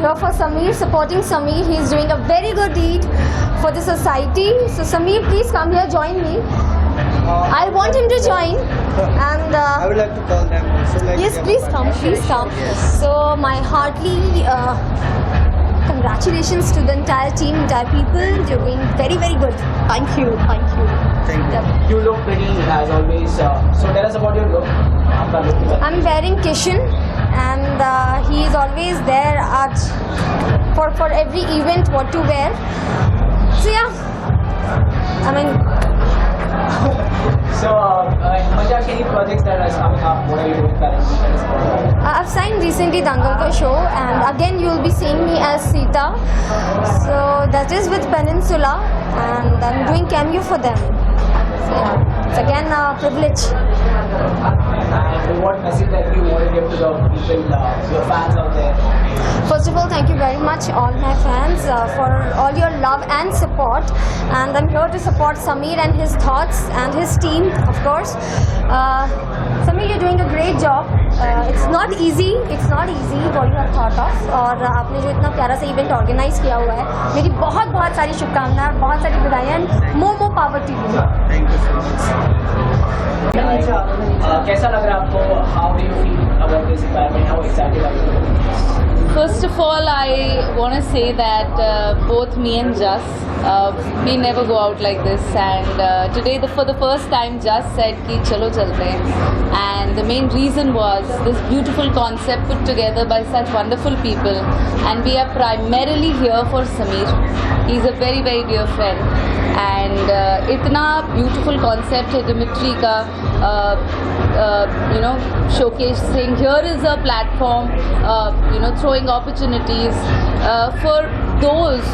here for Sameer, supporting Sameer. He is doing a very good deed for the society. So Sameer, please come here, join me. I want him to join, and I would like to call them also. Like yes, please come, please come. So my heartily congratulations to the entire team, entire people. You're doing very, very good. Thank you, thank you. Thank you. Yep. You look pretty as always. So tell us about your look. आपका look कैसा है? I'm wearing Kishan, and he is always there at for every event what to wear. So yeah, I mean. So, Majash, any projects that are coming up? What are you doing currently? I've signed recently Dangal Ka show, and again you'll be seeing me as Sita. So that is with Peninsula, and I'm doing cameo for them. So yeah, it's again a privilege. And what message that you want to give to the people, your fans out there? First of all, thank you very much all my fans for all your love and support, and I'm here to support Sameer and his thoughts and his team, of course. Sameer, you're doing a great job. It's not easy what you have thought of, और आपने जो इतना प्यारा सा event organise किया हुआ है, मेरी बहुत बहुत सारी शुभकामनाएं, बहुत सारी बधाइयाँ, more power to you. Thank you so much. कैसा लग रहा है आपको? How do you feel about this environment? How excited are you? First of all, I want to say that both me and Jas, we never go out like this, and today for the first time Jas said ki chalo chalte hain, and the main reason was this beautiful concept put together by such wonderful people, and we are primarily here for Sameer. He's a very, very dear friend, and itna beautiful concept hai Dimitri ka, showcasing. Here is a platform, throwing opportunities for those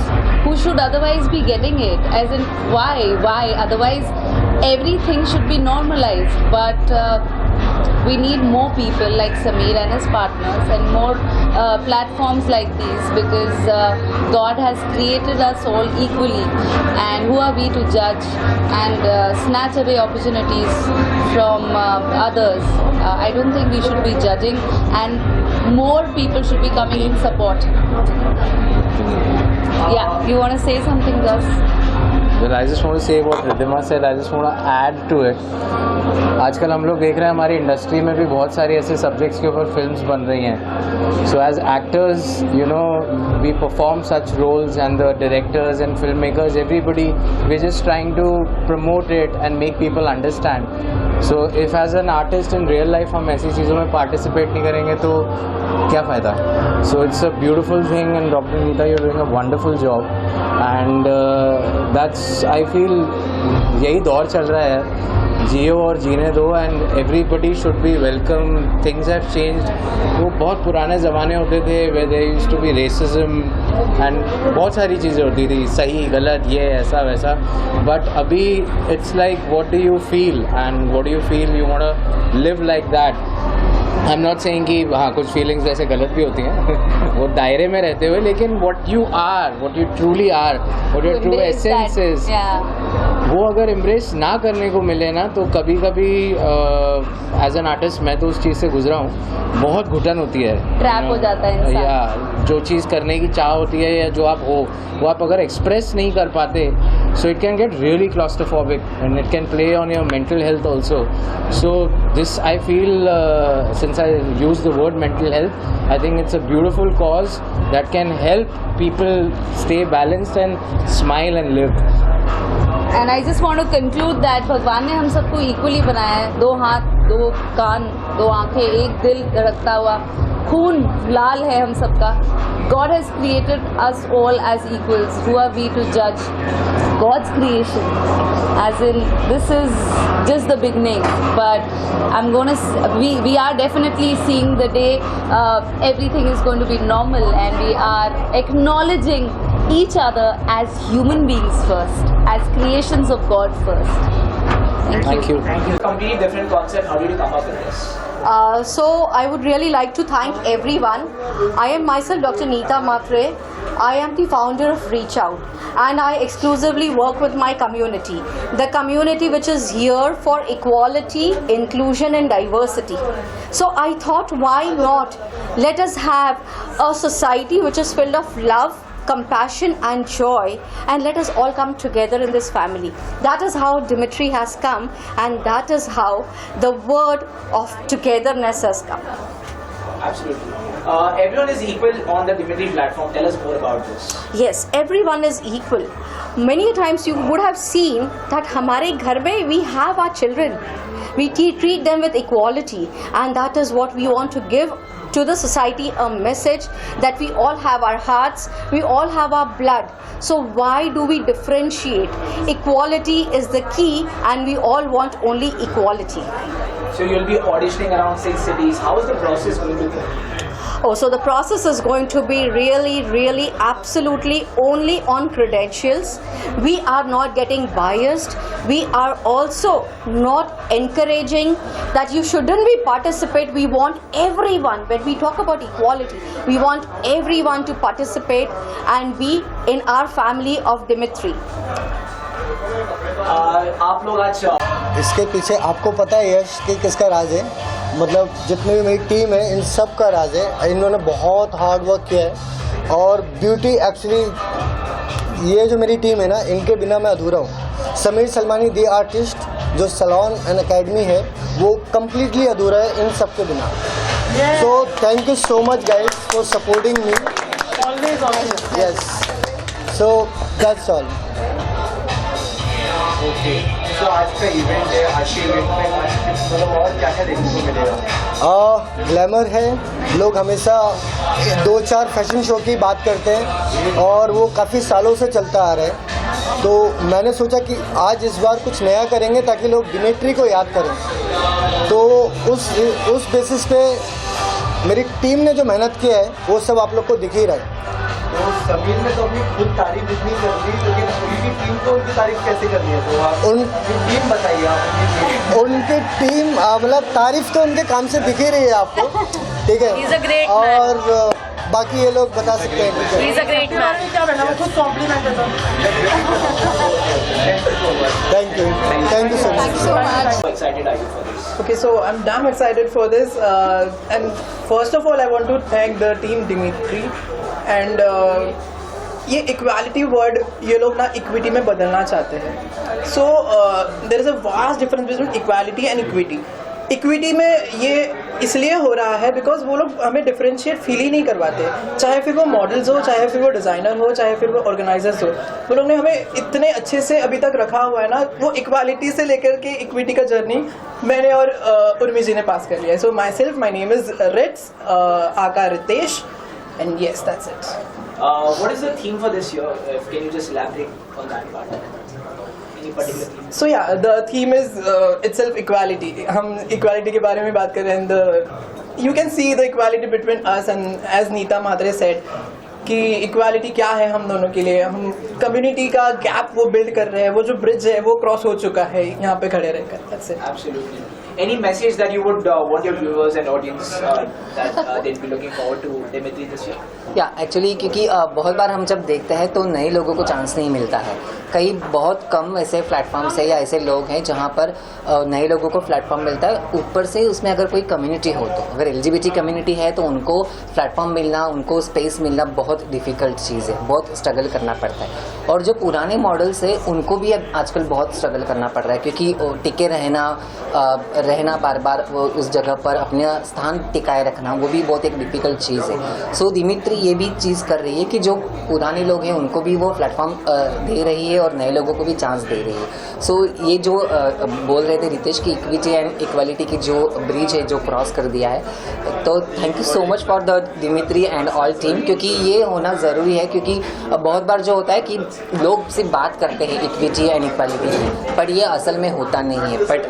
who should otherwise be getting it. As in, why? Otherwise, everything should be normalized. But we need more people like Sameer and his partners, and more platforms like these, because God has created us all equally, and who are we to judge and snatch away opportunities from others? I don't think we should be judging, and more people should be coming in support. Yeah, you want to say something, Gus? Well, I just want to say what Ridhima said. I just want to add to it. आजकल हम लोग देख रहे हैं हमारी industry में भी बहुत सारी ऐसे सब्जेक्ट्स के ऊपर फिल्म्स बन रही हैं. So as actors we perform such roles, and the directors and film makers, everybody we just trying to promote it and make people understand. So if as an artist in real life हम ऐसी चीज़ों में participate नहीं करेंगे तो क्या फ़ायदा. So it's a beautiful thing, and doctor Neeta, you are doing a wonderful job, and that's I feel यही दौर चल रहा है. जियो और जीने दो, and everybody should be welcome. Things have changed. वो बहुत पुराने ज़माने होते थे वे there used to be racism, and बहुत सारी चीज़ें होती थी, सही गलत ये ऐसा वैसा. बट अभी it's like what do you feel, and what do you feel, you want to live like that. I am not saying कि हाँ कुछ फीलिंग्स ऐसे गलत भी होती हैं वो दायरे में रहते हुए, लेकिन what you are, what you truly are, what your true essence is, वो अगर एम्ब्रेस ना करने को मिले ना, तो कभी कभी एज एन आर्टिस्ट, मैं तो उस चीज़ से गुजरा हूँ, बहुत घुटन होती है, ट्रैप हो जाता है इंसान. या जो चीज़ करने की चाह होती है, या जो आप हो वो आप अगर एक्सप्रेस नहीं कर पाते, so it can get really claustrophobic, and it can play on your mental health also. So this I feel, since I use the word mental health, I think it's a beautiful cause that can help people stay balanced and smile and live. And I just want to conclude that भगवान ने हम सबको equally बनाया है. 2 हाथ, 2 कान, 2 आँखें, एक दिल धड़कता हुआ, खून लाल है हम सबका. God has created us all as equals. Who are we to judge God's creation? As in, this is just the beginning, but we are definitely seeing the day everything is going to be normal, and we are acknowledging each other as human beings first, as creations of God first. Thank you. Completely different concept. How did you come up with this? So I would really like to thank everyone. I am myself Dr. Neeta Matre, I am the founder of Reach Out, and I exclusively work with my community. The community which is here for equality, inclusion and diversity. So I thought, why not let us have a society which is filled of love, compassion and joy, and let us all come together in this family. That is how Dimitri has come, and that is how the word of togetherness has come. Absolutely. Everyone is equal on the Dimitri platform. Tell us more about this. Yes, everyone is equal. Many times you would have seen that हमारे घर में we have our children. We treat them with equality, and that is what we want to give to the society, a message that we all have our hearts, we all have our blood. So why do we differentiate? Equality is the key, and we all want only equality. So you'll be auditioning around 6 cities. How is the process going to be? Oh, so the process is going to be really, absolutely only on credentials. We are not getting biased. We are also not encouraging that you shouldn't be participate. We want everyone, when we talk about equality, we want everyone to participate and be in our family of Dimitri. आप लोग आज इसके पीछे आपको पता है यश कि किसका राज है? मतलब जितनी भी मेरी टीम है इन सब का राज है. इन्होंने बहुत हार्ड वर्क किया है और ब्यूटी एक्चुअली ये जो मेरी टीम है ना, इनके बिना मैं अधूरा हूँ. समीर सलमानी दी आर्टिस्ट जो सलोन एंड एकेडमी है वो कम्प्लीटली अधूरा है इन सब के बिना. So thank you so much guys for supporting me. Yes, so that's all. Okay, तो आज का इवेंट है. आज के इवेंट में मतलब और क्या क्या देखने को मिलेगा? ग्लैमर है. लोग हमेशा 2-4 फैशन शो की बात करते हैं और वो काफ़ी सालों से चलता आ रहा है. तो मैंने सोचा कि आज इस बार कुछ नया करेंगे ताकि लोग दिमित्री को याद करें. तो उस बेसिस पे मेरी टीम ने जो मेहनत किया है वो सब आप लोग को दिख ही रहा है. तो समीर ने तो अपनी खुद तारीफ इतनी कर दी, लेकिन उनकी टीम को उनकी तारीफ कैसे करनी है? तो आप उनकी टीम बताइए. आप उनकी टीम मतलब तारीफ तो उनके काम से दिख ही रही है आपको, ठीक है. और बाकी ये लोग बता सकते हैं. Thank you so much. Excited are you for this? Okay, so I'm damn excited for this, and first of all I want to thank the team Dimitri, and ये इक्वालिटी वर्ड ये लोग ना इक्विटी में बदलना चाहते हैं. So there is a vast difference between equality and equity. Equity में ये इसलिए हो रहा है बिकॉज वो लोग हमें डिफरेंशिएट फील ही नहीं करवाते, चाहे फिर वो मॉडल्स हो, चाहे फिर वो डिज़ाइनर हो, चाहे फिर वो ऑर्गेनाइजर्स हो. वो लोग ने हमें इतने अच्छे से अभी तक रखा हुआ है ना, वो इक्वालिटी से लेकर के इक्विटी का जर्नी मैंने और उर्मी जी ने पास कर लिया है. So myself, my name is Rits aka Ritesh, and yes, that's it. What is the theme for this year? Can you just elaborate on that part? Any particular theme? So yeah, the theme is itself equality. हम equality के बारे में बात कर रहे हैं. You can see the equality between us, and as Neeta Mhatre said कि equality क्या है हम दोनों के लिए. हम community का gap वो build कर रहे हैं, वो जो bridge है वो cross हो चुका है यहाँ पे खड़े रहकर. That's it. Absolutely. Any message that you would want your viewers and audience that they'd be looking forward to Dimitri this year? या एक्चुअली क्योंकि बहुत बार हम जब देखते हैं तो नए लोगों को चांस नहीं मिलता है. कई बहुत कम ऐसे प्लेटफॉर्म्स है या ऐसे लोग हैं जहाँ पर नए लोगों को प्लेटफॉर्म मिलता है. ऊपर से उसमें अगर कोई कम्युनिटी हो, तो अगर LGBT कम्युनिटी है तो उनको प्लेटफॉर्म मिलना, उनको स्पेस मिलना बहुत डिफ़िकल्ट चीज़ है, बहुत स्ट्रगल करना पड़ता है. और जो पुराने मॉडल्स है उनको भी अब आजकल बहुत स्ट्रगल करना पड़ रहा है, क्योंकि टिके रहना बार बार वो उस जगह पर अपना स्थान टिकाए रखना वो भी बहुत एक डिफ़िकल्ट चीज़ है. सो दिमित्री ये भी चीज़ कर रही है कि जो पुराने लोग हैं उनको भी वो प्लेटफॉर्म दे रही है और नए लोगों को भी चांस दे रही है. सो ये जो बोल रहे थे रितेश की इक्विटी एंड इक्वालिटी की जो ब्रिज है जो क्रॉस कर दिया है, तो thank you so much for the Dimitri and all team, क्योंकि ये होना ज़रूरी है. क्योंकि बहुत बार जो होता है कि लोग सिर्फ बात करते हैं इक्विटी एंड इक्वालिटी, पर ये असल में होता नहीं है. बट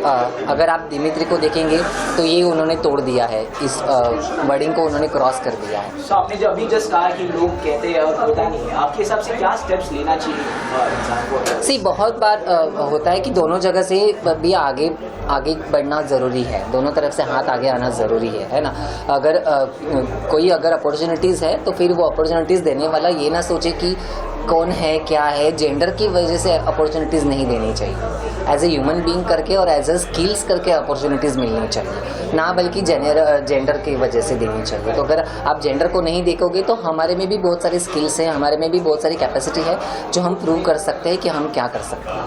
अगर आप डिमित्री को देखेंगे तो ये उन्होंने तोड़ दिया है, इस वर्डिंग को उन्होंने क्रॉस कर दिया है। तो आपने जो अभी जस्ट कहा कि लोग कहते हैं और होता नहीं है, आपके हिसाब से क्या स्टेप्स लेना चाहिए इंसान को? सी बहुत बार होता है कि दोनों जगह से भी आगे बढ़ना ज़रूरी है, दोनों तरफ से हाथ आगे आना ज़रूरी है ना। अगर कोई अगर अपॉर्चुनिटीज़ है तो फिर वो अपॉर्चुनिटीज़ देने वाला ये ना सोचे कि कौन है क्या है, जेंडर की वजह से अपॉर्चुनिटीज़ नहीं देनी चाहिए। एज ए ह्यूमन बीइंग करके और एज ए स्किल्स करके अपॉर्चुनिटीज़ मिलनी चाहिए, ना बल्कि जेंडर की वजह से देनी चाहिए। तो अगर आप जेंडर को नहीं देखोगे तो हमारे में भी बहुत सारी स्किल्स हैं, हमारे में भी बहुत सारी कैपेसिटी है जो हम प्रूव कर सकते हैं कि हम क्या कर सकते हैं।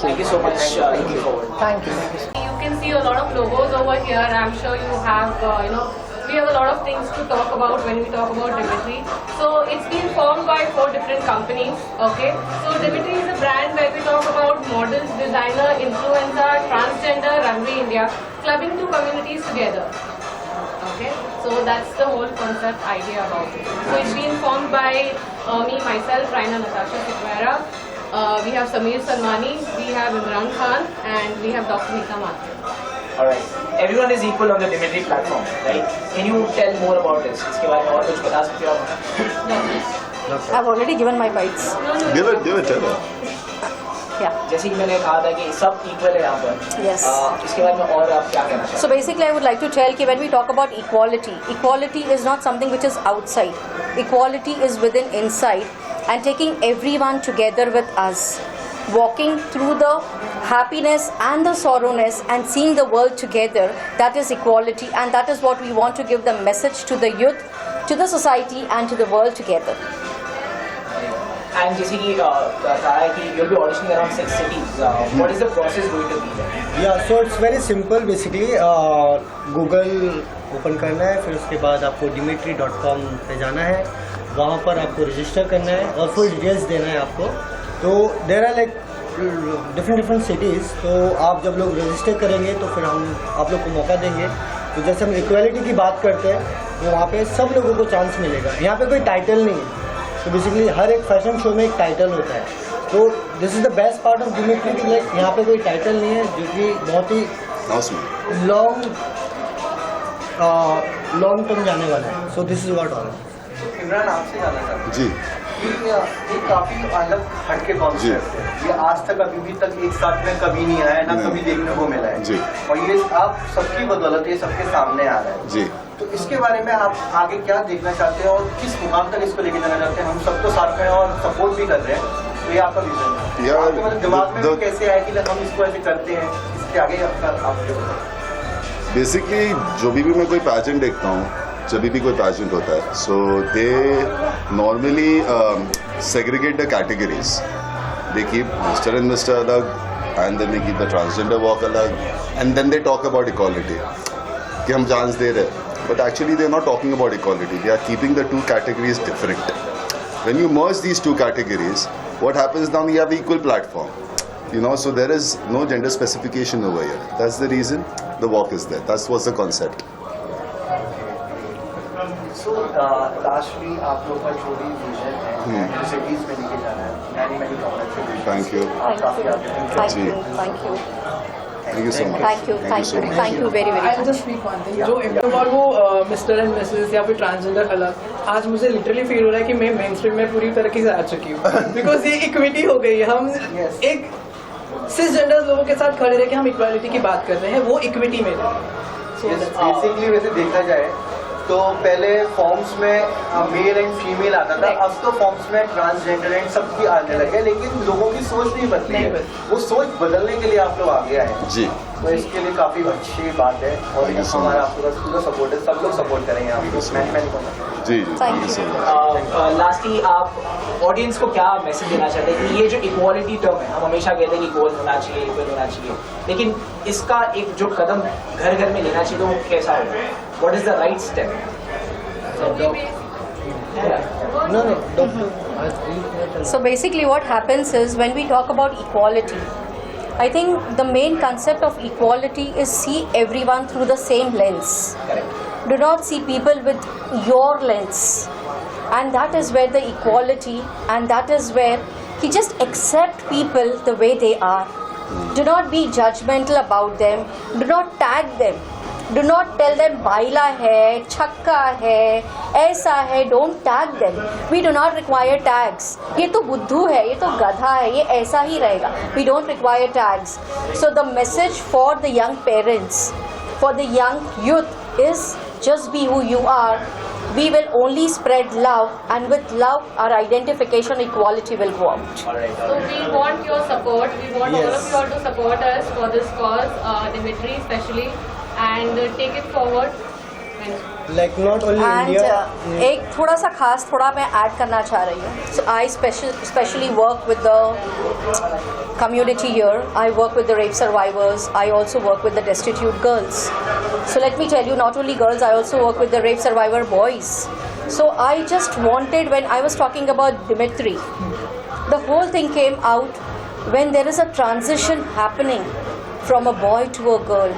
Thank you so much. Thank you. You can see a lot of logos over here. I'm sure you have, we have a lot of things to talk about when we talk about Dimitri. So it's been formed by 4 different companies. Okay. So Dimitri is a brand where we talk about models, designer, influencer, transgender, runway India, clubbing 2 communities together. Okay. So that's the whole concept idea about it. So it's been formed by me, myself, Raina Natasha Sikvera. We have Sameer Salmani, we have Imran Khan, and we have Dr. Nita Mathur. Alright. Everyone is equal on the Dimitri platform, right? Can you tell more about this? इसके बारे में और कुछ बता सकते हो आप? I've already given my bites. Give it, tell her. Yeah. जैसे कि मैंने कहा था कि सब इक्वल है यहाँ पर। Yes. इसके बारे में और आप क्या कहना चाहते हैं? So basically, I would like to tell that when we talk about equality, equality is not something which is outside. Equality is within, inside, and taking everyone together with us, walking through the happiness and the sorrowness and seeing the world together. That is equality, and that is what we want to give the message to the youth, to the society, and to the world together. And जैसे कि कहा है कि you'll be auditioning around 6 cities. What is the process going to be? Yeah, so it's very simple basically. Google open करना है, फिर उसके बाद आपको dimitri.com पे जाना है, वहाँ पर आपको रजिस्टर करना है और फुल डिटेल्स देना है आपको। तो there are like different cities, तो आप जब लोग रजिस्टर करेंगे तो फिर हम आप लोग को मौका देंगे। तो जैसे हम इक्वालिटी की बात करते हैं तो वहाँ पे सब लोगों को चांस मिलेगा। यहाँ पे कोई टाइटल नहीं है, तो बेसिकली हर एक फैशन शो में एक टाइटल होता है। तो this is the best part of Dimitri कि लाइक यहाँ पे कोई टाइटल नहीं है, जो कि बहुत ही लॉन्ग टर्म जाने वाला है। So this is what all. Imran, आपसे जानना चाहता हूँ जी, ये काफी अलग हटके कॉन्सेप्ट है, ये आज तक अभी तक एक साथ में कभी नहीं आया है, ना कभी देखने को मिला है जी। और ये आप सबकी बदौलत ये सबके सामने आ रहा है जी। तो इसके बारे में आप आगे क्या देखना चाहते हैं और किस मुकाम तक इसको लेके जाना चाहते हैं? हम सब तो साथ में और सपोर्ट भी कर रहे हैं, तो ये आपका विजन है। आपके मतलब दिमाग में कैसे आया कि हम इसको ऐसे करते हैं, इसके आगे आपके बेसिकली जो भी मैं कोई पैजेंट देखता हूँ, जब भी कोई पैजेंट होता है, so they normally segregate the categories. They keep mister and mister अलग, and then they keep the transgender walk अलग, and then they talk about equality कि हम चांस दे रहे हैं, but actually they are not talking about equality. They are keeping the 2 categories different. When you merge these 2 categories, what happens now? You have equal platform, you know. So there is no gender specification over here. That's the reason the walk is there. That was the concept. So lastly, आप लोग का जो भी vision है cities में लेके जाना है, many congratulation. Thank you. Thank you. Thank you. Thank you so much. Thank you very I much. Just speak one thing, जो और वो मिस्टर एंड मिसेस या फिर ट्रांसजेंडर अलग, आज मुझे लिटरली फील हो रहा है कि मैं मेन स्ट्रीम में पूरी तरीके से आ चुकी हूँ, बिकॉज ये इक्विटी हो गई है। हम एक सिस जेंडर लोगों के साथ खड़े रह के हम इक्वालिटी की बात कर रहे हैं, वो इक्विटी में बेसिकली वैसे देखा जाए तो पहले फॉर्म्स में मेल एंड फीमेल आता था, अब तो फॉर्म्स में ट्रांसजेंडर एंड सबकी आने लगे, लेकिन लोगों की सोच नहीं बदली है। वो सोच बदलने के लिए आप लोग आगे आए हैं जी। तो इसके लिए काफी अच्छी बात है और हमारा आपको पूरा सपोर्ट है, सब लोग सपोर्ट करेंगे आपको। जी जी, thank you so much. Lastly आप ऑडियंस को क्या मैसेज देना चाहते हैं कि ये जो इक्वालिटी टर्म है, हम हमेशा कहते हैं कि इक्वल होना चाहिए, इक्वल होना चाहिए, लेकिन इसका एक जो कदम घर घर में लेना चाहिए तो वो कैसा होगा? What is the right step? So basically what happens is when we talk about equality, I think the main concept of equality is see everyone through the same lens. Correct. Do not see people with your lens. And that is where the equality, and that is where he just accept people the way they are. Do not be judgmental about them. Do not tag them. Do not tell them baila hai, chakka hai, aisa hai. Don't tag them. We do not require tags. ये तो बुद्धू है, ये तो गधा है, ये ऐसा ही रहेगा. We don't require tags. So the message for the young parents, for the young youth is just be who you are. We will only spread love, and with love our identification equality will go out. So we want your support. We want all of you all to support us for this cause, Dimitri especially, and take it forward. Like not only And India. एक थोड़ा सा खास थोड़ा मैं add करना चाह रही हूँ. So I especially work with the community here. I work with the rape survivors. I also work with the destitute girls. So let me tell you, not only girls, I also work with the rape survivor boys. So I just wanted, when I was talking about Dimitri, the whole thing came out when there is a transition happening from a boy to a girl,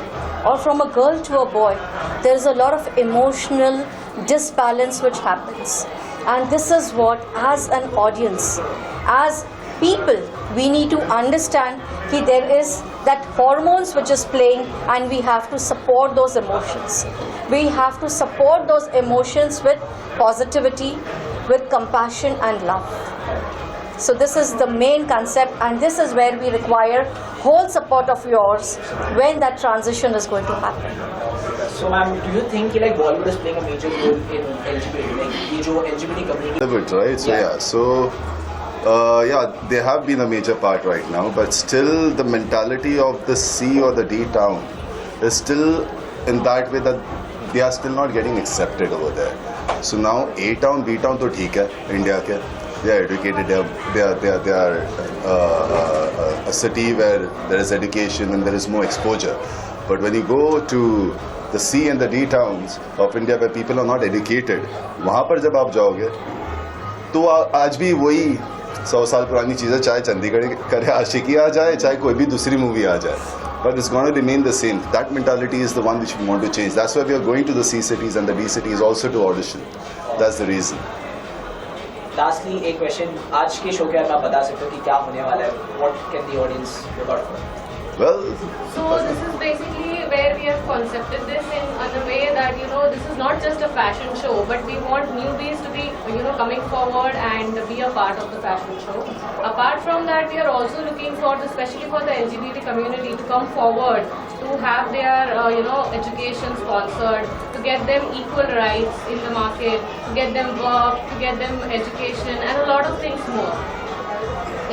or from a girl to a boy. There is a lot of emotional disbalance which happens, and this is what, as an audience, as people, we need to understand that there is that hormones which is playing, and we have to support those emotions. We have to support those emotions with positivity, with compassion and love. So this is the main concept, and this is where we require whole support of yours when that transition is going to happen. So ma'am, do you think like Bollywood is playing a major role in LGBT, like ये जो LGBT community? Right. So yeah. So yeah, they have been a major part right now, but still the mentality of the C or the D town is still in that way that they are still not getting accepted over there. So now A town, B town तो ठीक है, India के. They are educated. They are a city where there is education and there is more exposure. But when you go to the C and the D towns of India where people are not educated, वहाँ पर जब आप जाओगे तो आज भी वही 100 साल पुरानी चीज़ें, चाहे चंडीगढ़ करे आशिकी आ जाए, चाहे कोई भी दूसरी मूवी आ जाए, but it's going to remain the same. That mentality is the one which we want to change. That's why we are going to the C cities and the D cities also to audition. That's the reason. Lastly, एक question, आज के show के आप बता सकते हो कि क्या होने वाला है? What can the audience look out for? Well, So this is basically where we have concepted this in a way that, you know, this is not just a fashion show, but we want newbies to be, you know, coming forward and be a part of the fashion show. Apart from that, we are also looking for, especially for the LGBT community, to come forward, to have their, you know, education sponsored, to get them equal rights in the market, to get them work, to get them education, and a lot of things more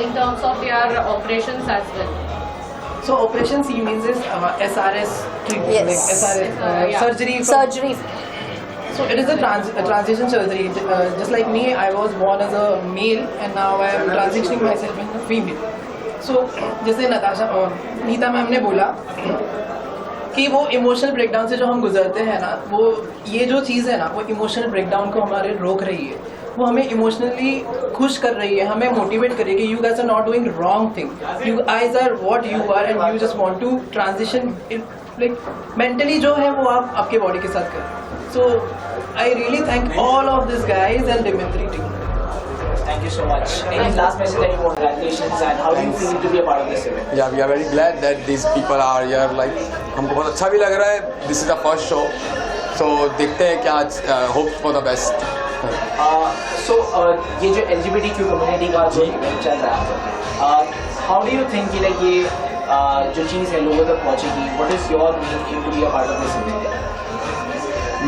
in terms of their operations as well. So Operation C means is SRS treatment, Yes. like SRS Yeah. surgery. Surgery. So it is a transition surgery. Just like me, I was born as a male and now I am transitioning myself into a female. So जैसे Nita ma'am ने बोला कि वो emotional breakdown से जो हम गुजरते हैं ना, वो ये जो चीज़ है ना, वो इमोशनल ब्रेकडाउन को हमारे रोक रही है. वो हमें इमोशनली खुश कर रही है, हमें मोटिवेट कर रही है कि you guys are not doing wrong thing, you guys are what you are and you just want to transition like mentally जो है वो आप आपके बॉडी के साथ करें. So I really thank all of this guys and Dimitri team. Thank you so much. Any last message that you want? Congratulations, and how do you feel to be a part of this event? Yeah, we are very glad that these people are here. Like हमको बहुत अच्छा भी लग रहा है. This is the first show, so देखते हैं क्या आज. Hope for the best. So ये जो LGBTQ community का जो event चल रहा है, how do you think कि like ये जो चीज़ है लोगों तक पहुँचेगी? What is your main aim to be a part of this event?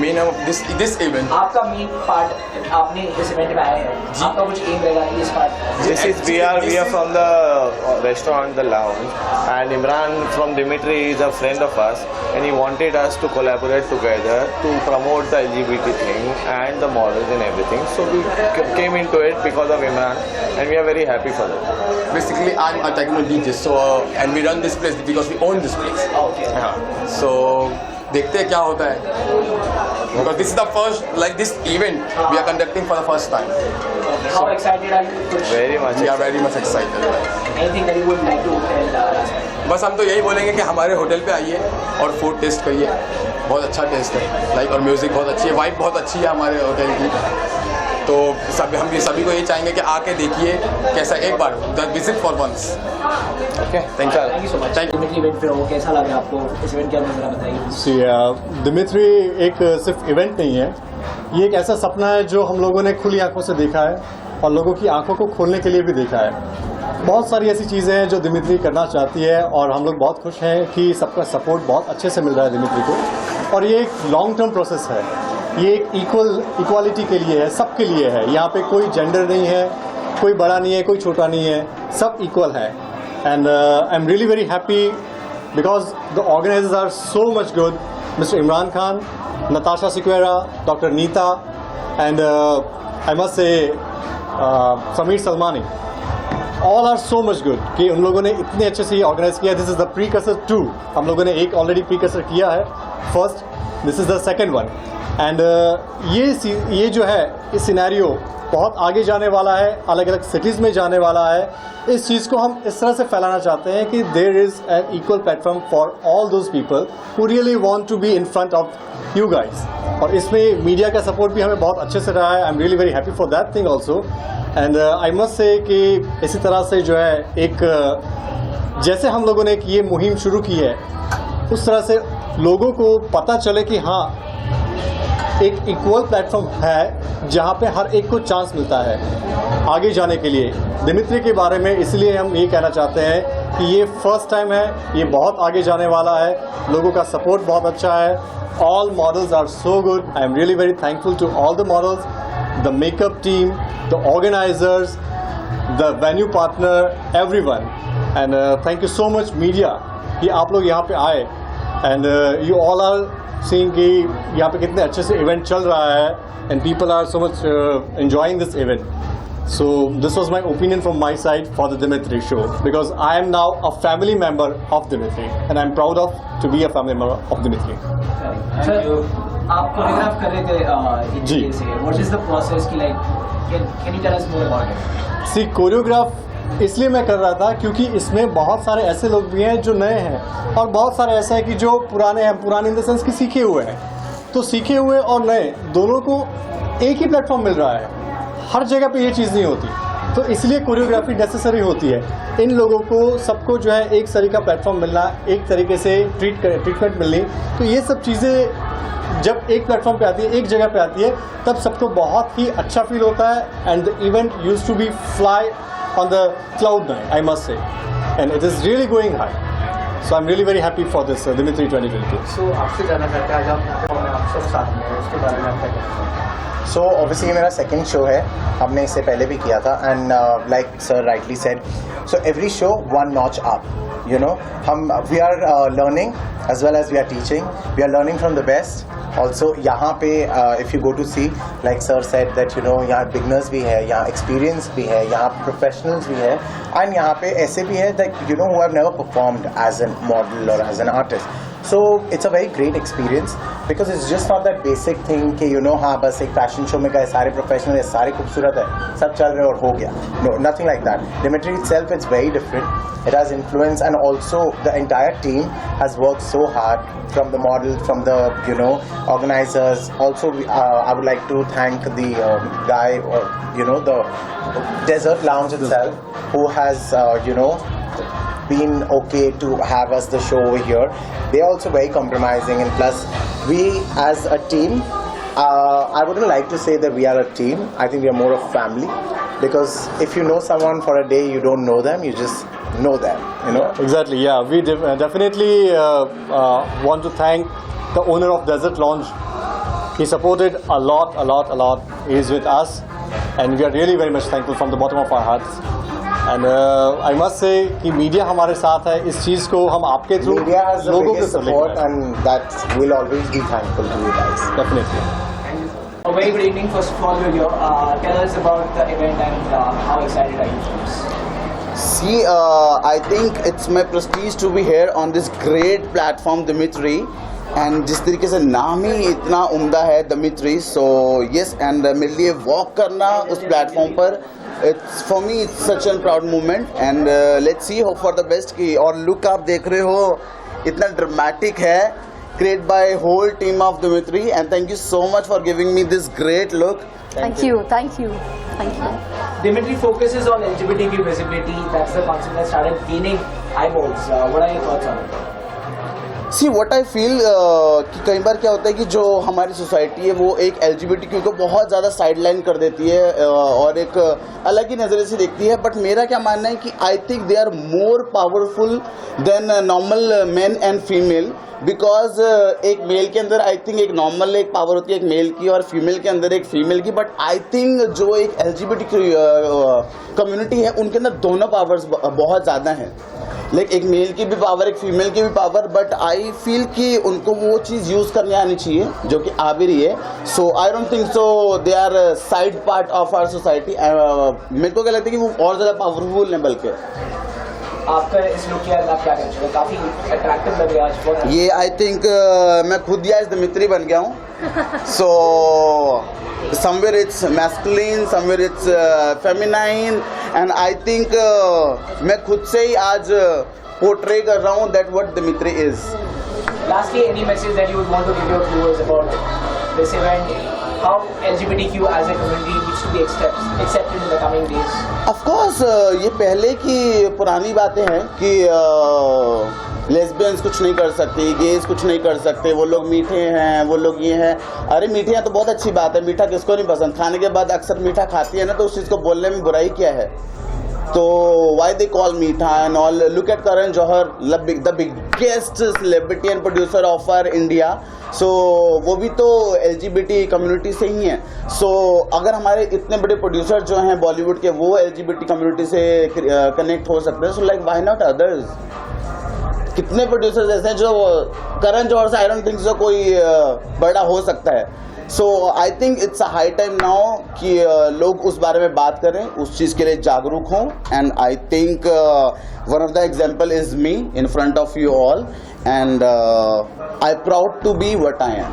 Main of this event. आपका मेन पार्ट आपने इस इवेंट में आए हैं, आपका कुछ एम रहेगा कि इस part? This is we are from the restaurant The Lounge, and Imran from Dimitri is a friend of us, and he wanted us to collaborate together to promote the LGBT thing and the models and everything. So we came into it because of Imran, and we are very happy for that. Basically, I'm a techno DJ, so and we run this place because we own this place. Okay. So देखते हैं क्या होता है. Because this is the first, like this event we are conducting for the first time. Okay. How excited are you? Very much. We are very much excited. Anything that you would like to tell? बस हम तो यही बोलेंगे कि हमारे hotel पे आइए और फूड टेस्ट करिए. बहुत अच्छा टेस्ट है, लाइक, और म्यूज़िक बहुत अच्छी है, वाइब बहुत अच्छी है हमारे होटल की. तो हम सभी को ये चाहेंगे कि आके देखिए कैसा एक बार visit for once. Okay, thank you so much. Dimitri event पे हो, कैसा लगा आपको इस इवेंट के अंदर, जरा बताइए। दिमित्री एक सिर्फ इवेंट नहीं है, ये एक ऐसा सपना है जो हम लोगों ने खुली आंखों से देखा है और लोगों की आंखों को खोलने के लिए भी देखा है। बहुत सारी ऐसी चीज़ें हैं जो दिमित्री करना चाहती है और हम लोग बहुत खुश हैं कि सबका सपोर्ट बहुत अच्छे से मिल रहा है दिमित्री को। और ये एक लॉन्ग टर्म प्रोसेस है, ये एक इक्वालिटी के लिए है, सबके लिए है। यहाँ पे कोई जेंडर नहीं है, कोई बड़ा नहीं है, कोई छोटा नहीं है, सब इक्वल है। And I am really very happy because the organisers are so much good. Mister Imran Khan, Natasha Sequeira, Dr. Neeta, and I must say Sameer Salmani. All are so much good कि उन लोगों ने इतने अच्छे से ये ऑर्गेनाइज किया। दिस इज द प्रीकसर 2, हम लोगों ने एक ऑलरेडी प्रीकसर किया है first, this is the second one. And ये जो है इस सिनेरियो बहुत आगे जाने वाला है, अलग अलग सिटीज़ में जाने वाला है। इस चीज़ को हम इस तरह से फैलाना चाहते हैं कि there is an equal platform for all those people who really want to be in front of you guys. और इसमें मीडिया का सपोर्ट भी हमें बहुत अच्छे से रहा है। आई am really very happy for that thing also. And I must से कि इसी तरह से जो है एक जैसे हम लोगों ने एक ये मुहिम शुरू की है, उस तरह से लोगों को पता चले कि हाँ एक इक्वल प्लेटफॉर्म है जहाँ पे हर एक को चांस मिलता है आगे जाने के लिए। दिमित्री के बारे में इसलिए हम ये कहना चाहते हैं कि ये फर्स्ट टाइम है, ये बहुत आगे जाने वाला है, लोगों का सपोर्ट बहुत अच्छा है। All models are so good. I am really very thankful to all the models, the makeup team, the organisers, the venue partner, everyone. And thank you so much media कि आप लोग यहाँ पे आए and you all are seeing कि यहाँ पे कितने अच्छे से इवेंट चल रहा है and people are so much enjoying this event. So this was my opinion from my side for the Dimitri show because I am now a family member of Dimitri and I am proud of to be a family member of Dimitri. Sir, आप choreograph कर रहे थे जी। What is the process की like? Can you tell us more about it? See, choreograph इसलिए मैं कर रहा था क्योंकि इसमें बहुत सारे ऐसे लोग भी हैं जो नए हैं और बहुत सारे ऐसे हैं कि जो पुराने हैं, पुराने इन द सेंस कि सीखे हुए हैं। तो सीखे हुए और नए दोनों को एक ही प्लेटफॉर्म मिल रहा है, हर जगह पे ये चीज़ नहीं होती, तो इसलिए कोरियोग्राफी नेसेसरी होती है। इन लोगों को सबको जो है एक तरीका प्लेटफॉर्म मिलना, एक तरीके से ट्रीटमेंट मिलनी, तो ये सब चीज़ें जब एक प्लेटफॉर्म पे आती है, एक जगह पे आती है, तब सबको बहुत ही अच्छा फील होता है। And the event used to be fly on the cloud nine, I must say, and it is really going high. So I'm really very happy for this Dimitri 2022. So आपसे जानना चाहते हैं आज आप सब साथ में उसके बारे में आप क्या कहते हैं? So obviously ये मेरा second show है, हमने इससे पहले भी किया था and like sir rightly said, so every show one notch up, you know, we are learning as well as we are teaching, we are learning from the best. Also यहाँ पे if you go to see, like sir said that you know यहाँ beginners भी है, यहाँ experience भी है, यहाँ professionals भी है, and यहाँ पे ऐसे भी है that you know who have never performed as a model or as an artist. So it's a very great experience because it's just not that basic thing कि you know हाँ बस एक फैशन शो में गए, सारे professional है, सारे खूबसूरत है, सब चल रहे और हो गया. No, nothing like that. Dimitri itself is very different. It has influence and also the entire team has worked so hard, from the model, from the you know organizers. Also I would like to thank the guy or you know the Desert Lounge itself who has you know been okay to have us the show over here. They're also very compromising, and plus we as a team, I wouldn't like to say that we are a team. I think we are more of family because if you know someone for a day, you don't know them, you just know them, you know. Exactly, yeah. We definitely want to thank the owner of Desert Lounge. He supported a lot. He is with us and we are really very much thankful from the bottom of our hearts. And I must say कि media हमारे साथ है, इस चीज़ को हम आपके through लोगों के support and that we'll always be thankful to you guys. Definitely. A very good evening. First of all, you tell us about the event and how excited are you for this? See, I think it's my prestige to be here on this great platform, Dimitri. And जिस तरीके से नाम ही इतना उम्दा है Dmitry, so yes, and मेरे लिए walk करना उस प्लेटफॉर्म पर, it's for me it's such an proud moment and let's see, hope for the best की। और लुक आप देख रहे हो इतना ड्रामेटिक है created by whole team of Dimitri, and thank you so much for giving me this great look. Thank you. Dimitri focuses on LGBTQ visibility. That's the concept that started gaining eyeballs. What are your thoughts on it? See what I feel कि कई बार क्या होता है कि जो हमारी society है वो एक एलजीबीटीक्यू को बहुत ज़्यादा साइडलाइन कर देती है और एक अलग ही नज़रिए से देखती है. बट मेरा क्या मानना है कि I think they are more powerful than normal man and female. Because एक मेल के अंदर आई थिंक एक नॉर्मल एक पावर होती है एक मेल की और फीमेल के अंदर एक फीमेल की. बट आई थिंक जो एक एलजीबीटीक्यू कम्युनिटी है उनके अंदर दोनों पावर्स बहुत ज़्यादा हैं. लाइक एक मेल की भी पावर एक फीमेल की भी पावर. बट आई फील कि उनको वो चीज़ यूज़ करने आनी चाहिए जो कि आ भी रही है. So I don't think so they are side part of our society. मेरे को क्या लगता है कि वो और ज़्यादा पावरफुल हैं. बल्कि आपका इस लुक के आप क्या कहते हैं? काफ़ी अट्रैक्टिव लग रहा है आज. ये आई थिंक मैं खुद ही आज दिमित्री बन गया हूँ. सो somewhere it's masculine, somewhere it's feminine, and I think मैं खुद से ही आज पोर्ट्रे कर रहा हूँ that what Dimitri is. Lastly, any message that you would want to give your viewers about this event? How LGBTQ as a community needs to be accepted in the coming days? Of course, ये पहले की पुरानी बातें हैं कि lesbians कुछ नहीं कर सकती, गेज कुछ नहीं कर सकते, वो लोग मीठे हैं, वो लोग ये हैं. अरे मीठे हैं तो बहुत अच्छी बात है. मीठा किसको नहीं पसंद. खाने के बाद अक्सर मीठा खाती है ना, तो उस चीज़ को बोलने में बुराई क्या है. तो why they call meetha and all. Look at Karan Johar, the biggest celebrity and producer of our India. So वो भी तो एलजीबीटी कम्युनिटी से ही हैं. सो अगर हमारे इतने बड़े प्रोड्यूसर जो हैं बॉलीवुड के वो एलजीबीटी कम्युनिटी से कनेक्ट हो सकते हैं, so like why not others. कितने प्रोड्यूसर्स ऐसे हैं जो करण जौहर से आई डोंट थिंक सो कोई बड़ा हो सकता है. So I think it's a high time now कि लोग उस बारे में बात करें, उस चीज़ के लिए जागरूक हों. And I think one of the example is me in front of you all, and I proud to be what I M.